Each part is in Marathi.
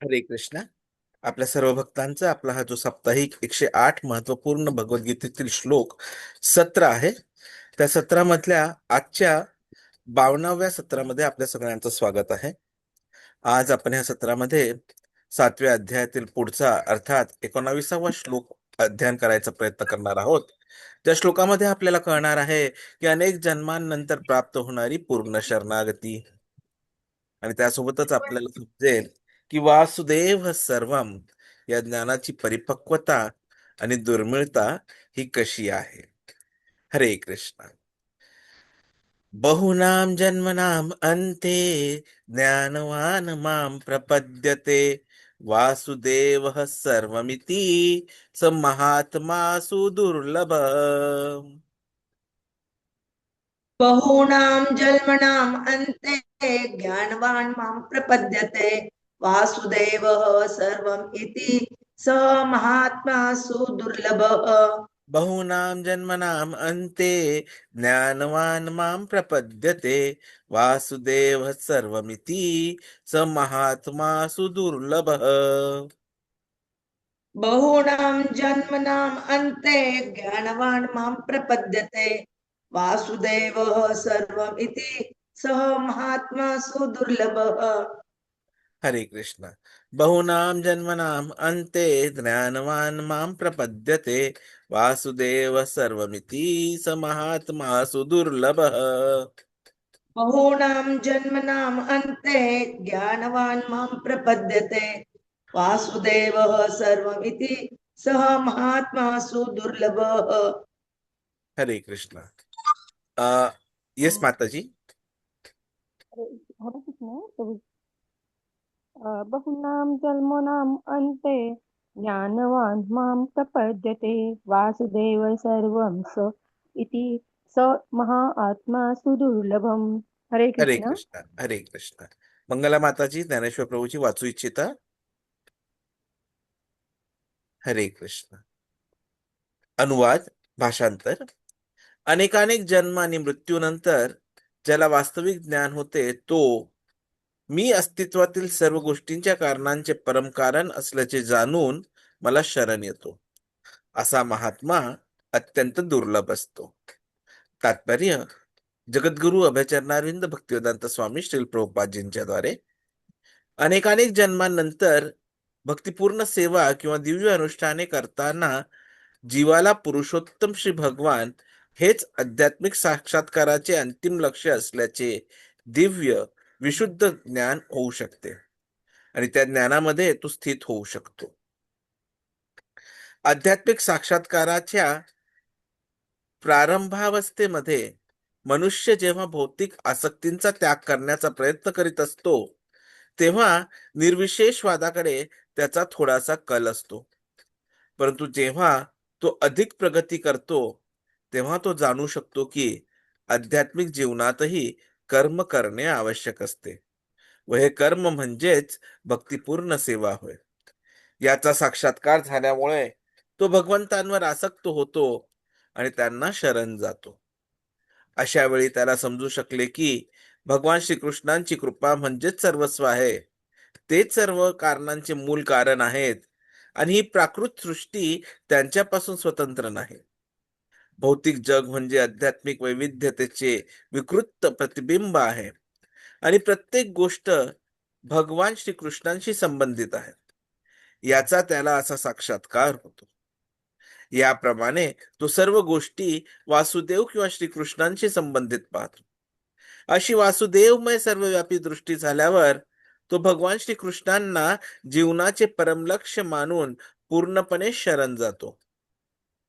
हरे कृष्ण. आपल्या सर्व भक्तांचा आपला हा जो साप्ताहिक 108 महत्वपूर्ण भगवद्गीतेतील श्लोक सत्र आहे, त्या सत्रामधल्या आजच्या 52व्या सत्रामध्ये आपल्या सगळ्यांचं स्वागत आहे. आज आपण ह्या सत्रामध्ये 7व्या अध्यायातील पुढचा अर्थात 19वा श्लोक अध्ययन करायचा प्रयत्न करणार आहोत. त्या श्लोकामध्ये आपल्याला कळणार आहे की अनेक जन्मांनंतर प्राप्त होणारी पूर्ण शरणागती, आणि त्यासोबतच आपल्याला समजेल की वासुदेव सर्वम या ज्ञानाची परिपक्वता आणि दुर्मिळता ही कशी आहे. हरे कृष्ण. बहुनाम जन्मनाम अंते ज्ञानवान माम प्रपद्यते वासुदेव सर्वमिति स महात्मा सुदुर्लभ. बहूनां जन्मनां अन्ते ज्ञानवान् मां प्रपद्यते वासुदेवः सर्वम् इति स महात्मा सुदुर्लभः. बहूनां जन्मनां अन्ते ज्ञानवान् मां प्रपद्यते वासुदेवः सर्वमिति स महात्मा सुदुर्लभः. बहूनां जन्मनाम् अन्ते ज्ञानवान् मां प्रपद्यते वासुदेवः सर्वम् इति सः महात्मा सुदुर्लभः. हरे कृष्ण. बहूनां जन्मनां अन्ते ज्ञानवान् मां प्रपद्यते वासुदेवः सर्वमिति स महात्मा सुदुर्लभः. बहूनां जन्मनाम् अन्ते ज्ञानवान् मां प्रपद्यते वासुदेवः सर्वमिति सः महात्मा सुदुर्लभः. हरे कृष्ण. यस माताजी. हरे कृष्ण प्रभु। बहुनां जन्मनां अन्ते ज्ञानवान् मां प्रपद्यते वासुदेव सर्वं स इति स महात्मा सुदुर्लभम। हरे हरे कृष्ण। कृष्ण. हरे कृष्ण. मंगला माताजी, ज्ञानेश्वर प्रभूची वाचू इच्छिता? हरे कृष्ण. अनुवाद, भाषांतर. अनेकानेक जन्म आणि मृत्यूनंतर ज्याला वास्तविक ज्ञान होते तो मी अस्तित्वातील सर्व गोष्टींच्या कारणांचे परमकारण असल्याचे जाणून मला शरण येतो. असा महात्मा अत्यंत दुर्लभ असतो. तात्पर्य: जगद्गुरु अभयचरणारविंद भक्तिवेदांत स्वामी श्रील प्रभुपादजींच्या द्वारे अनेकानेक जन्मांनंतर भक्तिपूर्ण सेवा किंवा दिव्य अनुष्ठाने करताना जीवाला पुरुषोत्तम श्री भगवान हेच आध्यात्मिक साक्षात्काराचे अंतिम लक्ष्य असल्याचे दिव्य विशुद्ध ज्ञान होऊ शकते, आणि त्या ज्ञानामध्ये तो स्थित होऊ शकतो. आध्यात्मिक साक्षात्काराच्या प्रारंभावस्थेमध्ये मनुष्य जेव्हा भौतिक आसक्तींचा त्याग करण्याचा प्रयत्न करीत असतो तेव्हा निर्विशेषवादाकडे त्याचा थोडासा कल असतो. परंतु जेव्हा तो अधिक प्रगती करतो तेव्हा तो जाणू शकतो की आध्यात्मिक जीवनातही कर्म करणे आवश्यक असते, व हे कर्म म्हणजेच भक्तिपूर्ण सेवा होय. याचा साक्षात्कार झाल्यामुळे तो भगवंतांवर आसक्त होतो आणि त्यांना शरण जातो. अशा वेळी त्याला समजू शकले की भगवान श्रीकृष्णांची कृपा म्हणजेच सर्वस्व आहे. तेच सर्व कारणांचे मूल कारण आहेत, आणि ही प्राकृत सृष्टी त्यांच्यापासून स्वतंत्र नाही. भौतिक जग म्हणजे आध्यात्मिक वैविध्यतेचे विकृत प्रतिबिंब आहे, आणि प्रत्येक गोष्ट भगवान श्रीकृष्णांशी संबंधित आहे. याचा त्याला असा साक्षात्कार होतो. याप्रमाणे तो सर्व गोष्टी वासुदेव किंवा श्रीकृष्णांशी संबंधित पाहतो. अशी वासुदेवमय सर्वव्यापी दृष्टी झाल्यावर तो भगवान श्रीकृष्णांना जीवनाचे परमलक्ष्य मानून पूर्णपणे शरण जातो.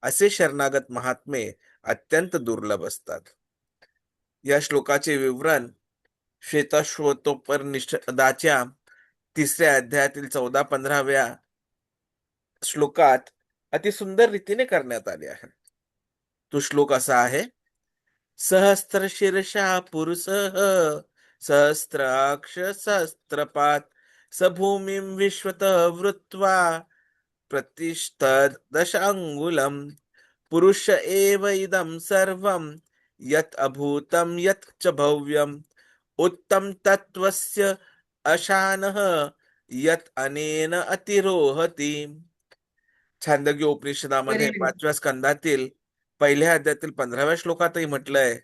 असे शरणागत महात्मे अत्यंत दुर्लभ असतात. या श्लोकाचे विवरण श्वेताश्वतोपनिषदाच्या 3ऱ्या अध्यायातील 14-15व्या श्लोकात अतिसुंदर रीतीने करण्यात आले आहे. तो श्लोक असा आहे: सहस्रशीर्षा पुरुषः सहस्राक्ष सहस्त्रपात् स भूमिं विश्वतः वृत्वा प्रतिष्ठत् दशांगुलम् पुरुष एव इदं सर्वं यत् अभूतं यत् च भव्यम् उत्तम तत्त्वस्य अशानः यत अनेन अतिरोहती. छांदोग्य उपनिषदामध्ये बरे 5व्या स्कंदातील पहिल्या अध्यायातील 15व्या श्लोकातही म्हटलंय,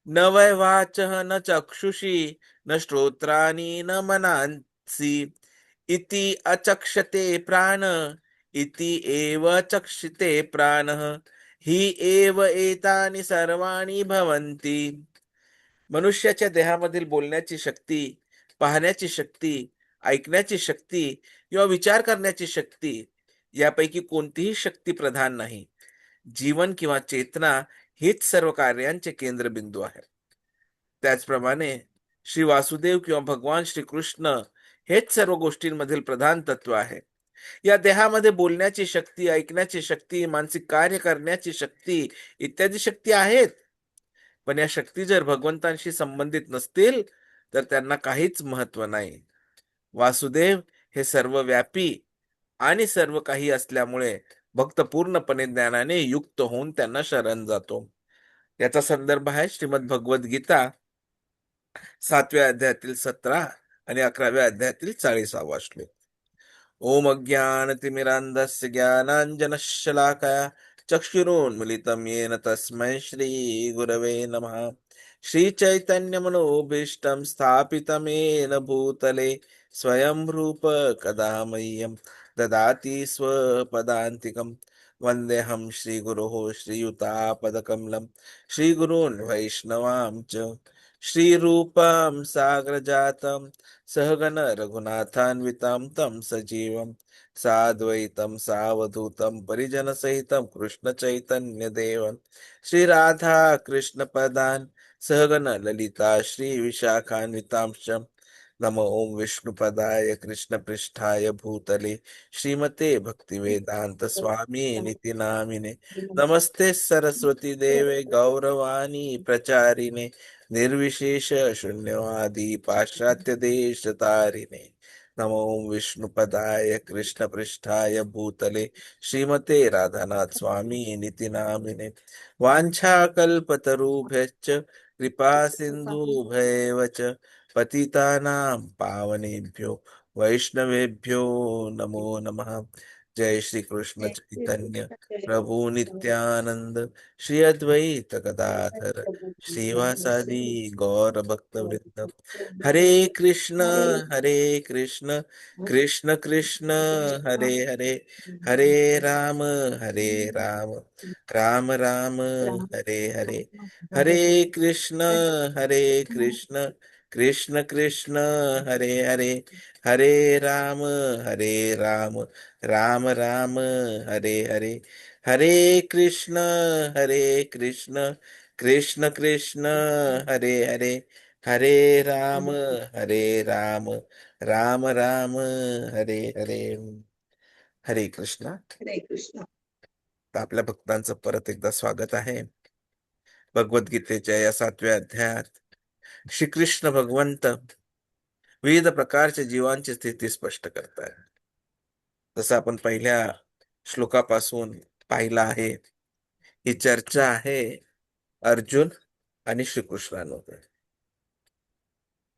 न वै वाचः न चक्षुषी न श्रोत्राणि न मनांसि इति अचक्षते प्राण इति एव चक्षते प्राणः हि एव एतानि सर्वाणि भवन्ति. मनुष्याच्या देहामधील बोलण्याची शक्ती, पाहण्याची शक्ती, ऐकण्याची शक्ती किंवा विचार करण्याची शक्ती यापैकी कोणतीही शक्ती प्रधान नाही. जीवन किंवा चेतना हेच सर्व कार्यांचे केंद्रबिंदू आहे. त्याचप्रमाणे श्री वासुदेव किंवा भगवान श्रीकृष्ण हेच सर्व गोष्टींमधील प्रधान तत्व आहे. या देहामध्ये बोलण्याची शक्ती, ऐकण्याची शक्ती, मानसिक कार्य करण्याची शक्ती इत्यादी शक्ती आहेत. पण या शक्ती जर भगवंतांशी संबंधित नसतील तर त्यांना काहीच महत्व नाही. वासुदेव हे सर्व व्यापी आणि सर्व काही असल्यामुळे भक्त पूर्णपणे ज्ञानाने युक्त होऊन त्यांना शरण जातो. याचा संदर्भ आहे श्रीमद भगवद्गीता 7व्या अध्यायातील 17 आणि 11व्या अध्यायातील 40वा श्लोक. ओम अज्ञानतिमिरान्धस्य ज्ञानाञ्जनशलाकया चक्षुरुन्मिलितं येन तस्मै श्रीगुरवे नमः. श्रीचैतन्यमनोभीष्टं स्थापितमेन भूतले स्वयं रूप कदा मह्यं ददाति स्वपदान्तिकं. वन्देऽहं श्रीगुरोः श्रीयुतापदकमलं श्रीगुरून् वैष्णवां च. श्रीरूपं साग्रजातं सहगण रघुनाथान्वितं तं सजीवं साद्वैतं सावधूतं परिजनसहितं कृष्णचैतन्यदेवं श्रीराधा कृष्णपदान् सहगण ललिता श्रीविशाखान्वितांश्च. नमो ओं विष्णुपदाय कृष्णपृष्ठाय भूतले श्रीमते भक्तिवेदांत स्वामी निति नामिने. नमस्ते सरस्वती देवे गौरवाणी प्रचारिणे निर्विशेष शून्यवादी पाश्चात्य देश तारिणे. नमो विष्णुपदाय कृष्णपृष्ठाय भूतले श्रीमते राधानाथ स्वामी निति नामिने. वाञ्छाकल्पतरुभ्यश्च कृपा सिन्धुभ्येव च पतितानां पावनेभ्यो वैष्णवेभ्यो नमो नमः. जय श्री कृष्ण चैतन्य प्रभु नित्यानंद श्री अद्वैत गदाधर श्रीवासादि गौर भक्त वृंद. हरे कृष्ण कृष्ण कृष्ण हरे हरे, हरे राम राम राम राम हरे हरे. हरे कृष्ण कृष्ण कृष्ण हरे हरे, हरे राम राम राम हरे हरे. हरे कृष्ण कृष्ण कृष्ण कृष्ण हरे हरे, हरे राम राम राम राम हरे हरे. हरे कृष्ण. हरे कृष्ण. तर आपल्या भक्तांचं परत एकदा स्वागत आहे. भगवद्गीतेच्या या 7व्या अध्यायात श्रीकृष्ण भगवंत विविध प्रकारच्या जीवांची स्थिती स्पष्ट करतात. जसं आपण पहिल्या श्लोकापासून पाहिलं आहे, ही चर्चा आहे अर्जुन आणि श्रीकृष्णांमध्ये.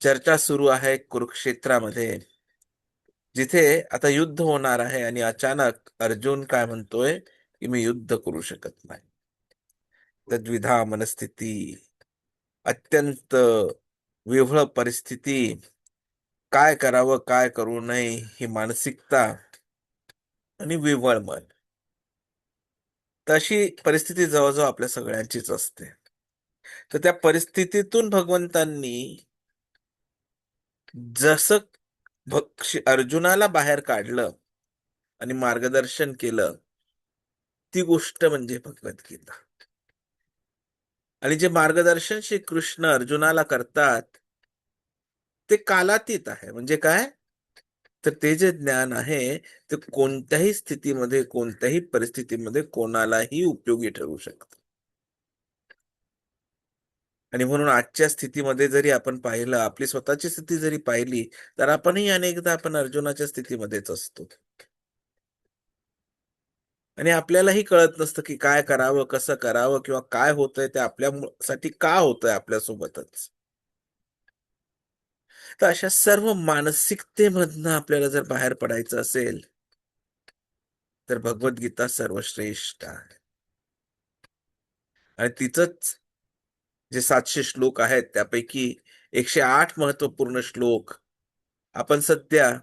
चर्चा सुरू आहे कुरुक्षेत्रामध्ये, जिथे आता युद्ध होणार आहे आणि अचानक अर्जुन काय म्हणतोय की मी युद्ध करू शकत नाही. तद्विधा मनस्थिती, अत्यंत विव्हळ परिस्थिती, काय करावं काय करू नये ही मानसिकता आणि विव्हळ मन, तशी परिस्थिती जवळजवळ आपल्या सगळ्यांचीच असते. तर त्या परिस्थितीतून भगवंतांनी जसं अर्जुनाला बाहेर काढलं आणि मार्गदर्शन केलं, ती गोष्ट म्हणजे भगवद्गीता. आणि जे मार्गदर्शन श्री कृष्ण अर्जुनाला करतात ते कालातीत आहे. म्हणजे काय, तर ते जे ज्ञान आहे ते कोणत्याही स्थितीमध्ये कोणत्याही परिस्थितीमध्ये कोणालाही उपयोगी ठरू शकतं. आणि म्हणून आजच्या स्थितीमध्ये जरी आपण पाहिलं, आपली स्वतःची स्थिती जरी पाहिली, तर आपणही अनेकदा आपण अर्जुनाच्या स्थितीमध्येच असतो आणि आपल्यालाही कळत नसतं की काय करावं, कसं करावं किंवा काय होतंय ते आपल्यासाठी का होतंय आपल्यासोबतच. तर अशा सर्व मानसिकतेमधनं आपल्याला जर बाहेर पडायचं असेल तर भगवद्गीता सर्वश्रेष्ठ आहे. आणि तिचंच जे 700 श्लोक आहेत त्यापैकी 108 महत्वपूर्ण श्लोक आपण सध्या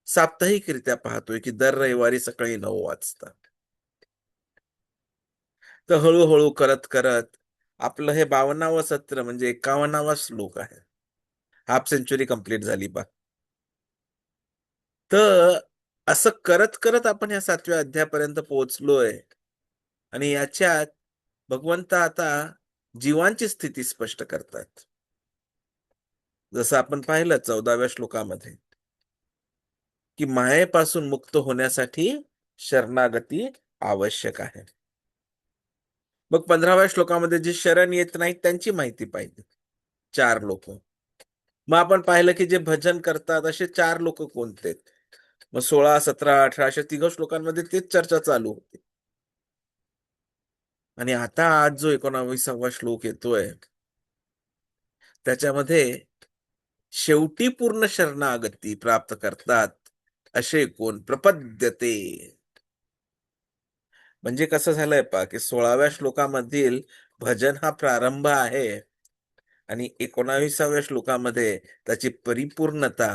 साप्ताहिकरित्या पाहतोय की दर रविवारी सकाळी 9 वाजता. तर हळूहळू करत करत आपलं हे 52वं सत्र म्हणजे 51वा श्लोक आहे. हाफ सेंचुरी कंप्लीट झाली बा. तर असं करत करत आपण या 7व्या अध्यायापर्यंत पोहोचलोय. आणि याच्यात भगवंत आता जीवांची स्थिती स्पष्ट करतात. जसं आपण पाहिलं 14व्या श्लोकामध्ये की मायेपासून मुक्त होण्यासाठी शरणागती आवश्यक आहे. मग 15व्या श्लोकामध्ये जे शरण येत नाहीत त्यांची माहिती पाहिजे. 4 लोक. मग आपण पाहिलं की जे भजन करतात असे 4 लोक कोणते. मग 16, 17, 18 अशा तिघ श्लोकांमध्ये तेच चर्चा चालू होती. आणि आता आज जो 19वा श्लोक येतोय त्याच्यामध्ये शेवटी पूर्ण शरणागती प्राप्त करतात असे कोण प्रपद्यते. म्हणजे कसं झालंय पा की 16व्या श्लोकामधील भजन हा प्रारंभ आहे आणि 19व्या श्लोकामध्ये त्याची परिपूर्णता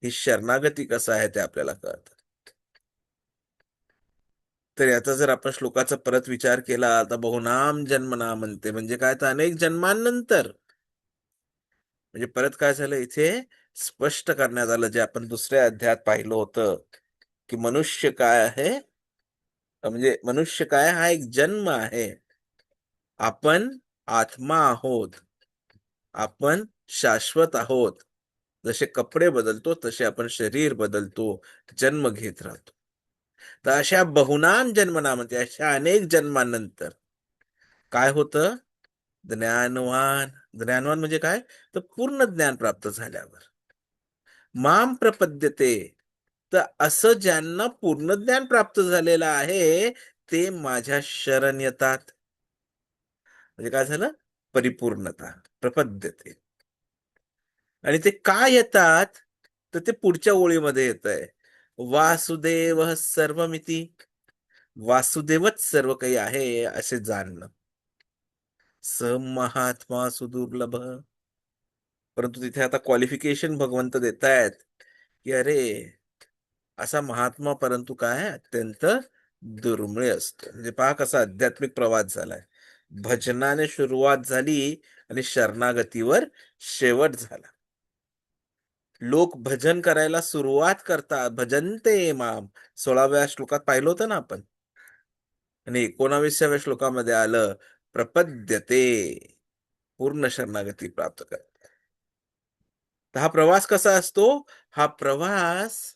ही शरणागती कसं आहे ते आपल्याला कळतं. तर याचा जर आपण श्लोकाचा परत विचार केला तर बहुनाम जन्मना म्हणते म्हणजे काय तर अनेक जन्मांनंतर. म्हणजे परत काय झालं इथे स्पष्ट करण्यात आलं जे आपण दुसऱ्या अध्यायात पाहिलं होतं की मनुष्य काय आहे. म्हणजे मनुष्य काय हा एक जन्म आहे. आपण आत्मा आहोत. आपण शाश्वत आहोत. जसे कपडे बदलतो तसे आपण शरीर बदलतो, जन्म घेत राहतो. तर अशा बहुनाम जन्मना म्हणजे अशा अनेक जन्मानंतर काय होतं. ज्ञानवान. ज्ञानवान म्हणजे काय तर पूर्ण ज्ञान प्राप्त झाल्यावर माम प्रपद्यते. तर असं ज्यांना पूर्ण ज्ञान प्राप्त झालेलं आहे ते माझ्या शरण येतात. म्हणजे काय झालं परिपूर्णता प्रपद्यते. आणि ते का येतात तर ते पुढच्या ओळीमध्ये येत आहे वासुदेव सर्वमिती. वासुदेवच सर्व काही आहे असे जाणणं. स महात्मा सुदुर्लभ. परंतु तिथे आता क्वालिफिकेशन भगवंत देत आहेत की अरे असा महात्मा परंतु काय अत्यंत दुर्मिळ असतो. म्हणजे पहा कसा आध्यात्मिक प्रवास झालाय. भजनाने सुरुवात झाली आणि शरणागतीवर शेवट झाला. लोक भजन करायला सुरुवात करतात. भजनते माम 16व्या श्लोकात पाहिलं होतं ना आपण. आणि 19व्या श्लोकामध्ये आलं प्रपद्यते पूर्ण शरणागती प्राप्त कर. तर हा प्रवास कसा असतो. हा प्रवास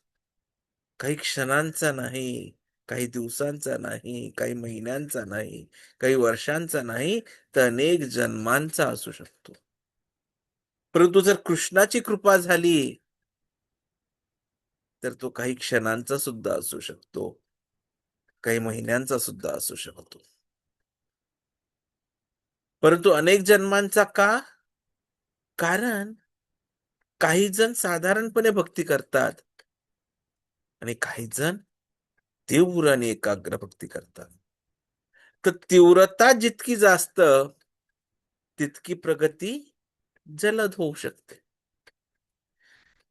काही क्षणांचा नाही, काही दिवसांचा नाही, काही महिन्यांचा नाही, काही वर्षांचा नाही, तर अनेक जन्मांचा असू शकतो. परंतु जर कृष्णाची कृपा झाली तर तो काही क्षणांचा सुद्धा असू शकतो, काही महिन्यांचा सुद्धा असू शकतो. परंतु अनेक जन्मांचा का. कारण काही जण साधारणपणे भक्ती करतात आणि काही जण तीव्र आणि एकाग्र भक्ती करतात. तर तीव्रता जितकी जास्त तितकी प्रगती जलद होऊ शकते.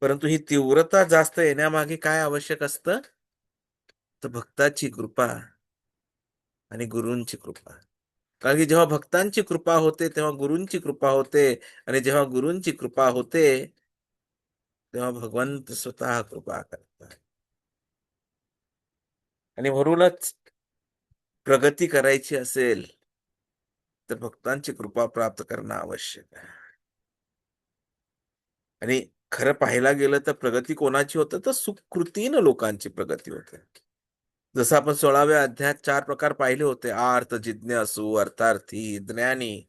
परंतु ही तीव्रता जास्त येण्यामागे काय आवश्यक असतं तर भक्ताची कृपा आणि गुरूंची कृपा. कारण की जेव्हा भक्तांची कृपा होते तेव्हा गुरूंची कृपा होते आणि जेव्हा गुरूंची कृपा होते तेव्हा भगवंत स्वतः कृपा करतात. आणि म्हणूनच प्रगती करायची असेल तर भक्तांची कृपा प्राप्त करणं आवश्यक आहे. आणि खरं पाहायला गेलं तर प्रगती कोणाची होते तर सुकृतीनं लोकांची प्रगती होते. जसं आपण 16व्या अध्यायात 4 प्रकार पाहिले होते. आर्त, जिज्ञासू, अर्थार्थी, ज्ञानी.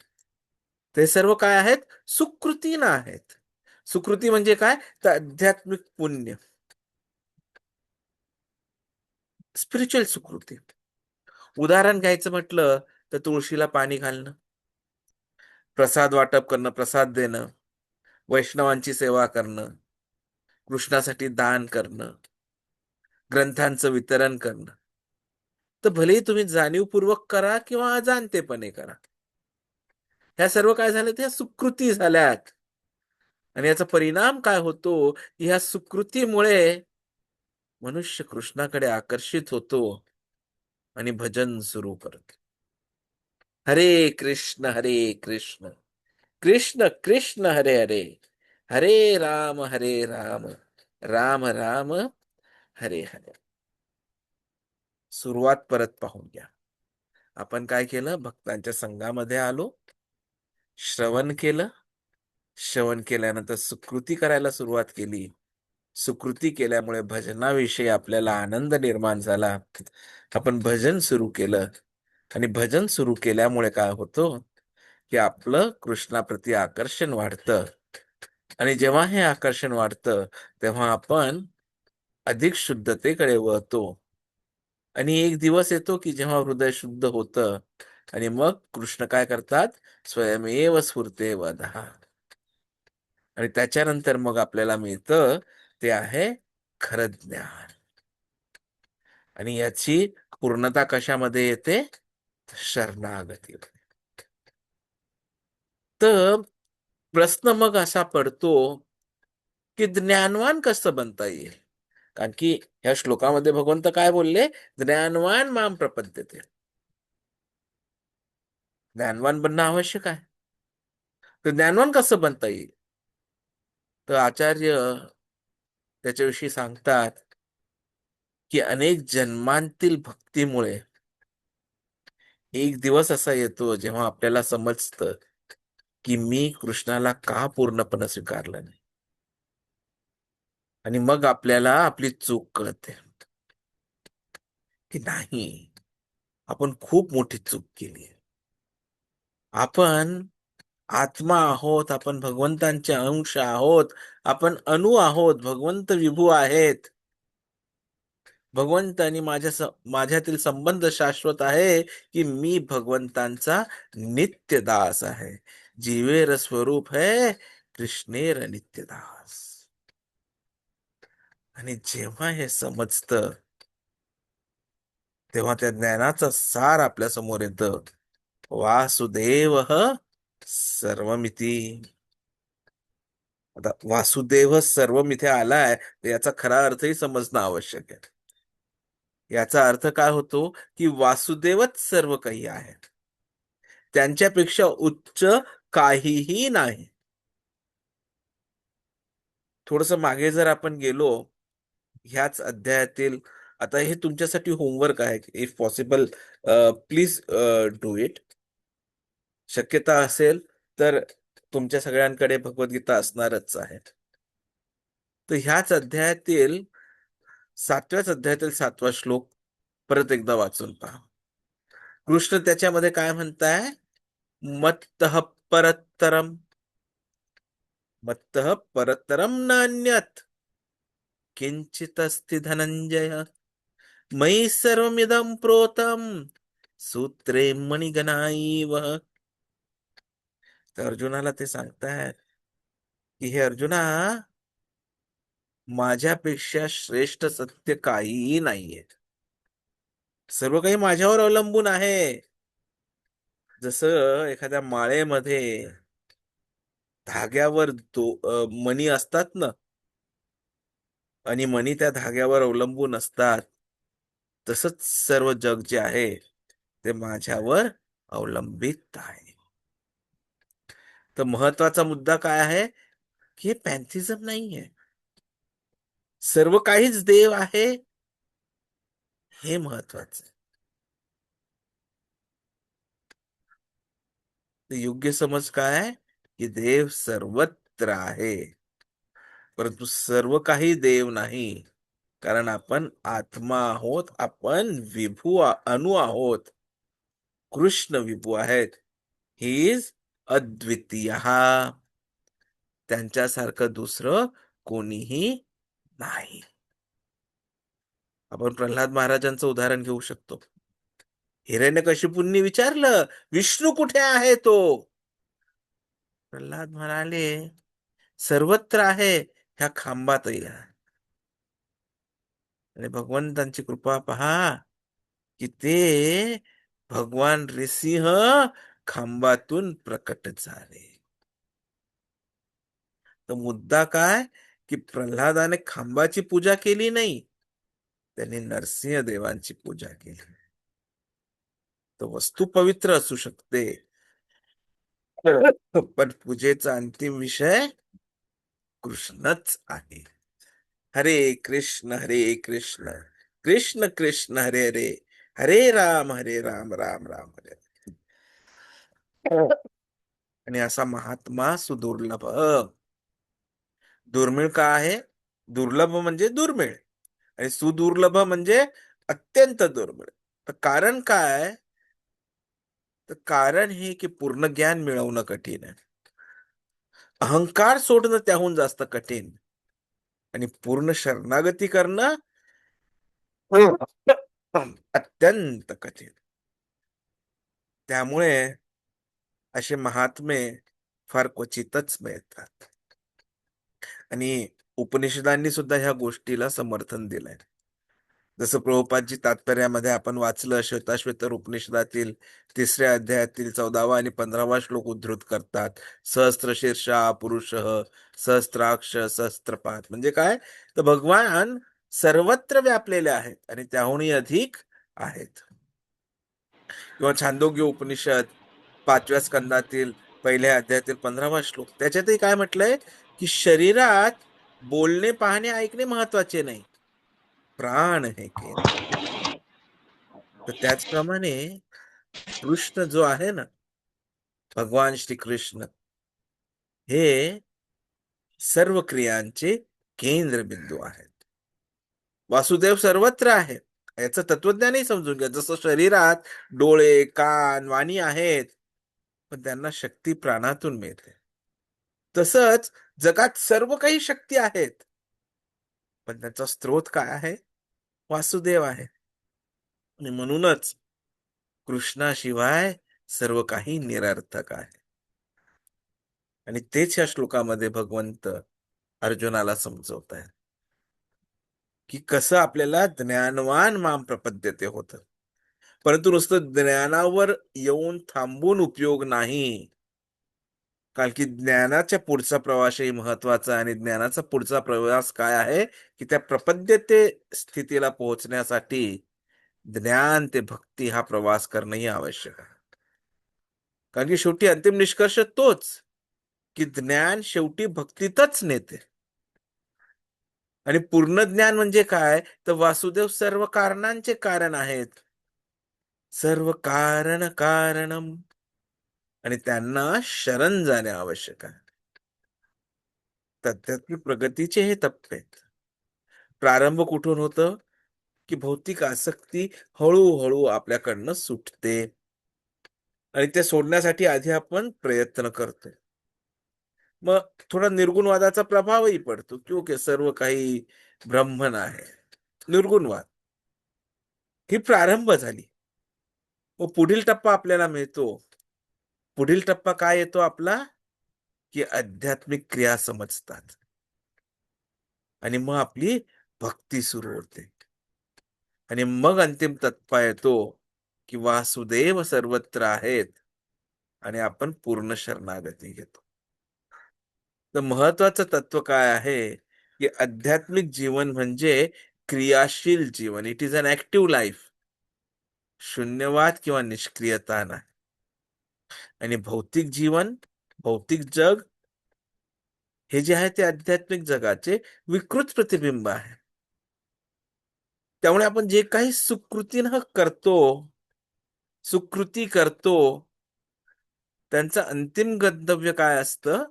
ते सर्व काय आहेत सुकृतीनं आहेत. सुकृती म्हणजे काय तर आध्यात्मिक पुण्य, स्पिरिच्युअल सुकृती. उदाहरण घ्यायचं म्हटलं तर तुळशीला पाणी घालणं, प्रसाद वाटप करणं, प्रसाद देणं, वैष्णवांची सेवा करणं, कृष्णासाठी दान करणं, ग्रंथांचं वितरण करणं. तर भलेही तुम्ही जाणीवपूर्वक करा किंवा अजाणतेपणे करा. ह्या सर्व काय झालं, त्या सुकृती झाल्यात. आणि याचा परिणाम काय होतो, की ह्या सुकृतीमुळे मनुष्य कृष्णाकडे आकर्षित होतो आणि भजन सुरू करतो. हरे कृष्ण कृष्ण कृष्ण हरे हरे, हरे राम राम राम हरे हरे. सुरुवात परत पाहून घ्या. आपण काय केलं, भक्तांच्या संघामध्ये आलो, श्रवण केलं, श्रवण केल्यानंतर सुकृती करायला सुरुवात केली. सुकृती केल्यामुळे भजनाविषयी आपल्याला आनंद निर्माण झाला. आपण भजन सुरू केलं आणि भजन सुरू केल्यामुळे काय होतं, की आपलं कृष्णाप्रती आकर्षण वाढतं. आणि जेव्हा हे आकर्षण वाढतं, तेव्हा आपण अधिक शुद्धतेकडे वळतो. आणि एक दिवस येतो, की जेव्हा हृदय शुद्ध होतं आणि मग कृष्ण काय करतात, स्वयमेव स्फुरते वदः. आणि त्याच्यानंतर मग आपल्याला मिळतं ते आहे खरं ज्ञान. आणि याची पूर्णता कशामध्ये येते, शरणागती. तर प्रश्न मग असा पडतो, की ज्ञानवान कसं बनता येईल. कारण की ह्या श्लोकामध्ये भगवंत काय बोलले, ज्ञानवान माम प्रपद्यते. ज्ञानवान बनणं आवश्यक आहे. तर ज्ञानवान कसं बनता येईल, तर आचार्य त्याच्याविषयी सांगतात, की अनेक जन्मांतील भक्तीमुळे एक दिवस असा येतो जेव्हा आपल्याला समजतं, की मी कृष्णाला का पूर्णपणे स्वीकारलं नाही. आणि मग आपल्याला आपली चूक कळते, की नाही, आपण खूप मोठी चूक केली आहे. आपण आत्मा आहोत, आपण भगवंतांचे अंश आहोत, आपण अणु आहोत, भगवंत विभू आहेत. भगवंत आणि माझ्यातील संबंध शाश्वत आहे, की मी भगवंतांचा नित्य दास आहे. जीवेर स्वरूप है कृष्णेर नित्य दास. आणि जेव्हा हे समजतं, तेव्हा त्या ज्ञानाचा सार आपल्या समोर येतं. वासुदेव सर्वमिती. आता वासुदेव सर्वम इथे आलाय, तर याचा खरा अर्थही समजणं आवश्यक आहे. याचा अर्थ काय होतो, की वासुदेवच सर्व काही आहे, त्यांच्यापेक्षा उच्च काहीही नाही. थोडस मागे जर आपण गेलो, ह्याच अध्यायातील, आता हे तुमच्यासाठी होमवर्क आहे, if possible please do it. शक्यता असेल तर तुमच्या सगळ्यांकडे भगवद्गीता असणारच आहे. तर ह्याच अध्यायातील 7व्याच अध्यायातील 7वा श्लोक परत एकदा वाचून पहा. कृष्ण त्याच्यामध्ये काय म्हणताय, मत्तः परत्तरम, मत्तः परत्तरम नान्यत किंचित अस्ति धनंजय, मयि सर्वमिदं प्रोतम सूत्रे मणिगणाईव. तर अर्जुनाला ते सांगतायत, की हे अर्जुना, माझ्यापेक्षा श्रेष्ठ सत्य काहीही नाहीये. सर्व काही माझ्यावर अवलंबून आहे. जसं एखाद्या माळेमध्ये धाग्यावर मणी असतात ना, आणि मणी त्या धाग्यावर अवलंबून असतात, तसंच सर्व जग जे आहे ते माझ्यावर अवलंबित आहे. तर महत्वाचा मुद्दा काय आहे, की हे पॅन्थिझम नाहीये. सर्व काहीच देव आहे, हे महत्वाचं आहे. तर योग्य समज काय आहे, की देव सर्वत्र आहे, परंतु सर्व काही देव नाही. कारण आपण आत्मा आहोत, आपण अणु आहोत. कृष्ण विभू आहेत. ही इज अद्वितीय. त्यांच्यासारखं दुसरं कोणीही नाही. आपण प्रल्हाद महाराजांचं उदाहरण घेऊ शकतो. हिरण्यकशिपूंनी विचारलं, विष्णू कुठे आहे तो. प्रल्हाद म्हणाले, सर्वत्र आहे, ह्या खांबातही आहे. आणि भगवंतांची कृपा पहा की ते भगवान नृसिंह खांबातून प्रकट झाले. तर मुद्दा काय, की प्रल्हादाने खांबाची पूजा केली नाही, त्यांनी नरसिंह देवांची पूजा केली. तर वस्तू पवित्र असू शकते, पण पूजेचा अंतिम विषय कृष्णच आहे. हरे कृष्ण कृष्ण कृष्ण हरे हरे, हरे राम राम राम हरे हरे. आणि असा महात्मा सुदुर्लभ. दुर्मिळ का आहे? दुर्लभ म्हणजे दुर्मिळ, आणि सुदुर्लभ म्हणजे अत्यंत दुर्मिळ. तर कारण काय? तर कारण हे की पूर्ण ज्ञान मिळवणं कठीण आहे, अहंकार सोडणं त्याहून जास्त कठीण, आणि पूर्ण शरणागती करणं अत्यंत कठीण. त्यामुळे असे महात्मे फार क्वचितच मिळतात. आणि उपनिषदांनी सुद्धा ह्या गोष्टीला समर्थन दिलंय. जसं प्रभुपादजी तात्पर्यामध्ये आपण वाचलं, श्वेताश्वेतर उपनिषदातील 3ऱ्या अध्यायातील 14वा आणि 15वा श्लोक उद्धृत करतात. सहस्त्र शीर्षा पुरुष सहस्त्राक्ष सहस्त्रपाद. म्हणजे काय? तर भगवान सर्वत्र व्यापलेले आहेत आणि त्याहूनही अधिक आहेत. किंवा छांदोग्य उपनिषद 5व्या स्कंदातील 1ल्या अध्यायातील 15वा श्लोक, त्याच्यातही काय म्हटलंय, की शरीरात बोलणे, पाहणे, ऐकणे महत्वाचे नाही, प्राण हे केंद्र. तर त्याचप्रमाणे कृष्ण जो आहे ना, भगवान श्री कृष्ण हे सर्व क्रियांचे केंद्रबिंदू आहेत. वासुदेव सर्वत्र आहे, याचं तत्वज्ञानही समजून घ्या. जसं शरीरात डोळे, कान, वाणी आहेत, पण त्यांना शक्ती प्राणातून मिळते, तसंच जगात सर्व काही शक्ती आहेत, पण त्याचा स्रोत काय आहे? वासुदेव आहे. आणि म्हणूनच कृष्णाशिवाय सर्व काही निरर्थक आहे. आणि तेच या श्लोकामध्ये भगवंत अर्जुनाला समजवत आहे, की कसं आपल्याला ज्ञानवान माम प्रपद्यते होतं. परंतु नुसतं ज्ञानावर येऊन थांबून उपयोग नाही, कारण की ज्ञानाच्या पुढचा प्रवासही महत्वाचा. आणि ज्ञानाचा पुढचा प्रवास काय आहे, की त्या प्रपद्यते स्थितीला पोहोचण्यासाठी ज्ञान ते भक्ती हा प्रवास करणंही आवश्यक आहे. कारण की शेवटी अंतिम निष्कर्ष तोच, की ज्ञान शेवटी भक्तीतच नेते. आणि पूर्ण ज्ञान म्हणजे काय? तर वासुदेव सर्व कारणांचे कारण आहेत, सर्व कारण कारणम, आणि त्यांना शरण जाणे आवश्यक आहे. त्यातील प्रगतीचे हे टप्पे आहेत. प्रारंभ कुठून होतं, की भौतिक आसक्ती हळूहळू आपल्याकडनं सुटते, आणि ते सोडण्यासाठी आधी आपण प्रयत्न करतो. मग थोडा निर्गुणवादाचा प्रभावही पडतो, की ओके सर्व काही ब्रह्मन आहे, निर्गुणवाद ही प्रारंभ झाली. मग पुढील टप्पा आपल्याला मिळतो. पुढील टप्पा काय येतो आपला, की आध्यात्मिक क्रिया समजतात, आणि मग आपली भक्ती सुरू होते. आणि मग अंतिम टप्पा येतो, की वासुदेव सर्वत्र आहेत, आणि आपण पूर्ण शरणागती घेतो. तर महत्वाचं तत्व काय आहे, की आध्यात्मिक जीवन म्हणजे क्रियाशील जीवन. It is an active life, शून्यवाद किंवा निष्क्रियता नाही. आणि भौतिक जीवन, भौतिक जग हे जे आहे ते आध्यात्मिक जगाचे विकृत प्रतिबिंब आहे. त्यामुळे आपण जे काही सुकृतीनं करतो, सुकृती करतो, त्यांचं अंतिम गंतव्य काय असतं,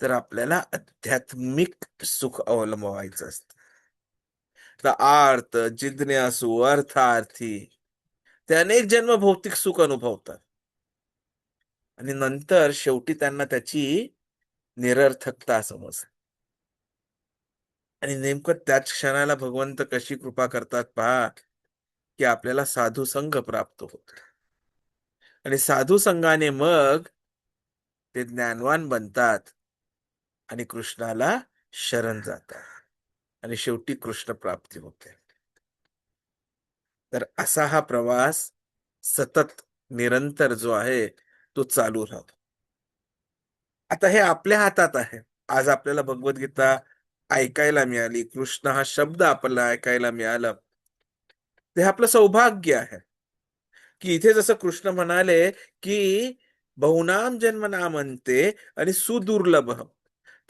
तर आपल्याला आध्यात्मिक सुख अवलंबायचं असतं. तर आर्त जिज्ञासू अर्थार्थी ते अनेक जन्म भौतिक सुख अनुभवतात, आणि नंतर शेवटी त्यांना त्याची निरर्थकता समजते. आणि नेमकं त्याच क्षणाला भगवंत कशी कृपा करतात पहा, की आपल्याला साधू संघ प्राप्त होतो, आणि साधू संघाने मग ते ज्ञानवान बनतात, आणि कृष्णाला शरण जातात आणि शेवटी कृष्ण प्राप्ती होते. तर असा हा प्रवास सतत निरंतर जो आहे तो चालू राहतो. आता हे आपल्या हातात आहे. आज आपल्याला भगवद्गीता ऐकायला मिळाली, कृष्ण हा शब्द आपल्याला ऐकायला मिळाला, ते आपलं सौभाग्य आहे. की इथे जसं कृष्ण म्हणाले, की बहुनाम जन्मनाम अंते आणि सुदुर्लभ.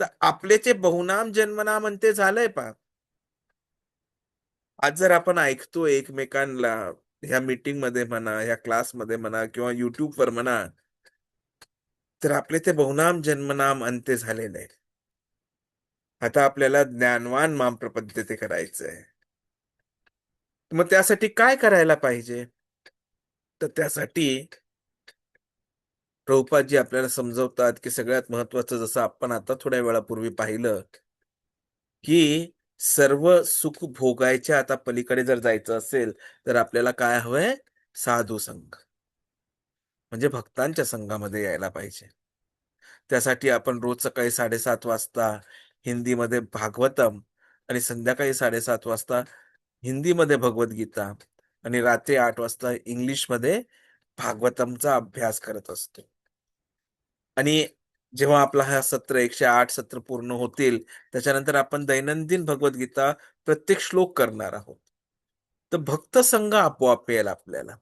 तर आपले ते बहुनाम जन्मनाम अंते झालंय पहा. आज जर आपण ऐकतो एकमेकांना, ह्या मीटिंग मध्ये म्हणा, ह्या क्लासमध्ये म्हणा किंवा युट्यूबवर म्हणा, तर आपले ते बहुनाम जन्मनाम अंते झालेले आहे. आता आपल्याला ज्ञानवान माम प्रपद्य ते करायचंय. मग त्यासाठी काय करायला पाहिजे? तर त्यासाठी प्रभुपादजी आपल्याला समजवतात, की सगळ्यात महत्वाचं, जसं आपण आता थोड्या वेळापूर्वी पाहिलं, की सर्व सुख भोगायच्या आता पलीकडे जर जायचं असेल, तर आपल्याला काय हवंय? साधू संघ. म्हणजे भक्तांच्या संघामध्ये यायला पाहिजे. त्यासाठी आपण रोज सकाळी 7:30 वाजता हिंदीमध्ये भागवतम आणि संध्याकाळी 7:30 वाजता हिंदीमध्ये भगवद्गीता आणि रात्री 8 वाजता इंग्लिशमध्ये भागवतमचा अभ्यास करत असतो. आणि जेव्हा आपला हा सत्र 108 सत्र पूर्ण होतील, त्याच्यानंतर आपण दैनंदिन भगवद्गीता प्रत्येक श्लोक करणार आहोत. तर भक्त संघ आपोआप येईल आपल्याला.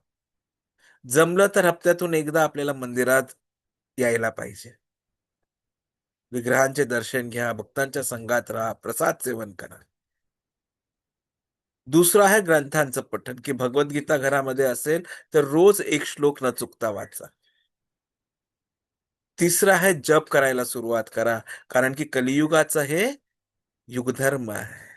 जमलं तर हप्त्यातून एकदा आपल्याला मंदिरात यायला पाहिजे. विग्रहांचे दर्शन घ्या, भक्तांच्या संघात राहा, प्रसाद सेवन करा. दुसरं आहे ग्रंथांचं पठण, की भगवद्गीता घरामध्ये असेल तर रोज एक श्लोक न चुकता वाचा. तिसरं आहे जप करायला सुरुवात करा, कारण की कलियुगाचं हे युगधर्म आहे.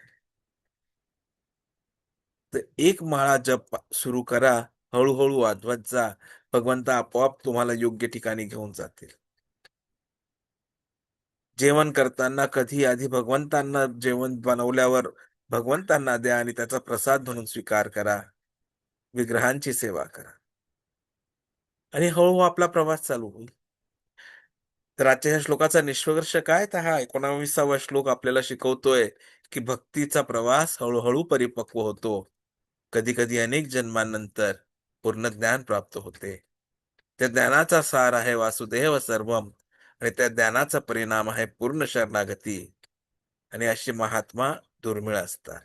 तर एक माळा जप सुरू करा, हळूहळू वाढवत जा. भगवंत आपोआप तुम्हाला योग्य ठिकाणी घेऊन जातील. जेवण करताना कधी आधी भगवंतांना जेवण बनवल्यावर भगवंतांना द्या आणि त्याचा प्रसाद म्हणून स्वीकार करा. विग्रहांची सेवा करा आणि हळूहळू आपला प्रवास चालू होईल. तर आजच्या ह्या श्लोकाचा निष्कर्ष काय? तर हा 19वा श्लोक आपल्याला शिकवतोय, की भक्तीचा प्रवास हळूहळू परिपक्व होतो. कधी-कधी अनेक जन्मांनंतर पूर्ण ज्ञान प्राप्त होते. त्या ज्ञानाचा सार आहे वासुदेव सर्वम आणि त्या ज्ञानाचा परिणाम आहे पूर्ण शरणागती आणि अशी महात्मा दुर्मिळ असतात.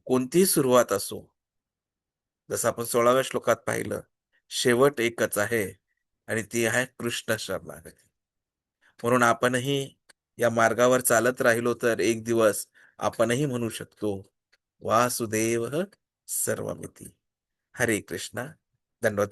कोणतीही सुरुवात असो, जसं आपण 16व्या श्लोकात पाहिलं, शेवट एकच आहे आणि ती आहे कृष्ण शरणागती. म्हणून आपणही या मार्गावर चालत राहिलो तर एक दिवस आपणही म्हणू शकतो, वासुदेव सर्वमिती. हरे कृष्ण. दंडवत